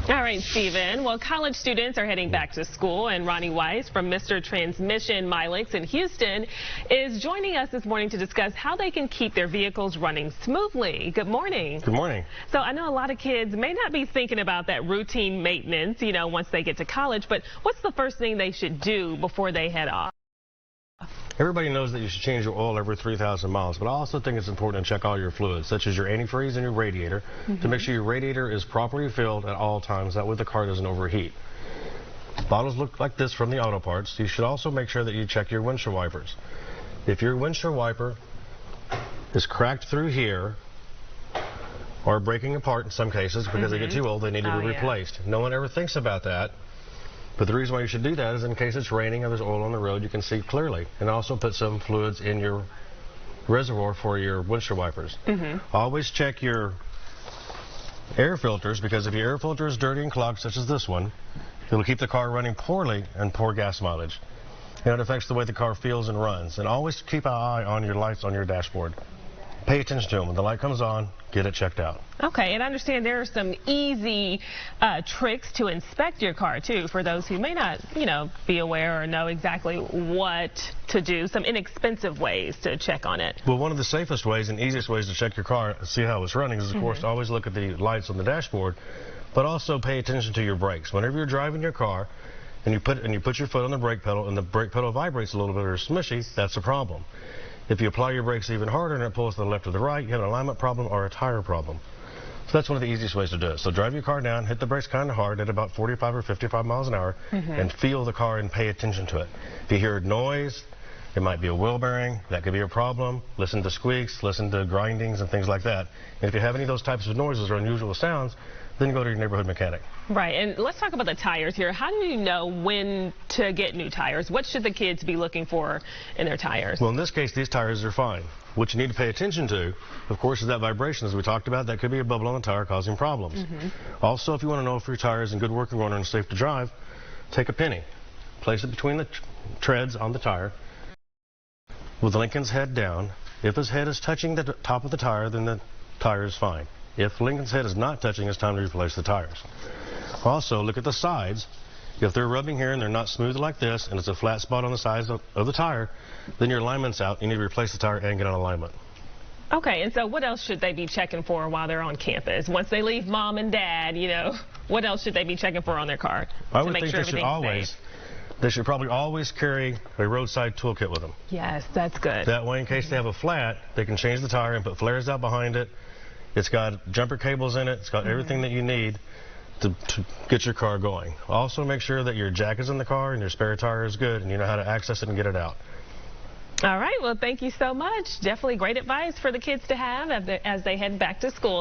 All right, Stephen. Well, college students are heading back to school, and Ronnie Weiss from Mr. Transmission Milex in Houston is joining us this morning to discuss how they can keep their vehicles running smoothly. Good morning. Good morning. So I know a lot of kids may not be thinking about that routine maintenance, once they get to college, but what's the first thing they should do before they head off? Everybody knows that you should change your oil every 3,000 miles, but I also think it's important to check all your fluids, such as your antifreeze and your radiator, to make sure your radiator is properly filled at all times. That way the car doesn't overheat. Bottles look like this from the auto parts. You should also make sure that you check your windshield wipers. If your windshield wiper is cracked through here or breaking apart in some cases because they get too old, they need to be replaced. No one ever thinks about that. But the reason why you should do that is in case it's raining or there's oil on the road, you can see clearly. And also put some fluids in your reservoir for your windshield wipers. Always check your air filters, because if your air filter is dirty and clogged, such as this one, it'll keep the car running poorly and poor gas mileage. And it affects the way the car feels and runs. And always keep an eye on your lights on your dashboard. Pay attention to them. When the light comes on, get it checked out. Okay, and I understand there are some easy tricks to inspect your car, too, for those who may not, be aware or know exactly what to do, some inexpensive ways to check on it. Well, one of the safest ways and easiest ways to check your car, see how it's running, is, of course, to always look at the lights on the dashboard, but also pay attention to your brakes. Whenever you're driving your car and you put your foot on the brake pedal and the brake pedal vibrates a little bit or is smushy, that's a problem. If you apply your brakes even harder and it pulls to the left or the right, you have an alignment problem or a tire problem. So that's one of the easiest ways to do it. So drive your car down, hit the brakes kind of hard at about 45 or 55 miles an hour, and feel the car and pay attention to it. If you hear noise, it might be a wheel bearing. That could be a problem. Listen to squeaks, listen to grindings and things like that. And if you have any of those types of noises or unusual sounds, then go to your neighborhood mechanic. Right, and let's talk about the tires here. How do you know when to get new tires? What should the kids be looking for in their tires? Well, in this case, these tires are fine. What you need to pay attention to, of course, is that vibration, as we talked about. That could be a bubble on the tire causing problems. Also, if you want to know if your tire is in good working order and safe to drive, take a penny, place it between the treads on the tire, with Lincoln's head down. If his head is touching the top of the tire, then the tire is fine. If Lincoln's head is not touching, it's time to replace the tires. Also, look at the sides. If they're rubbing here and they're not smooth like this, and it's a flat spot on the sides of the tire, then your alignment's out. You need to replace the tire and get an alignment. Okay, and so what else should they be checking for while they're on campus? Once they leave mom and dad, what else should they be checking for on their car? I would think they should probably always carry a roadside toolkit with them. Yes, that's good. That way, in case they have a flat, they can change the tire and put flares out behind it. It's got jumper cables in it. It's got everything that you need to get your car going. Also, make sure that your jack is in the car and your spare tire is good and you know how to access it and get it out. All right. Well, thank you so much. Definitely great advice for the kids to have as they head back to school.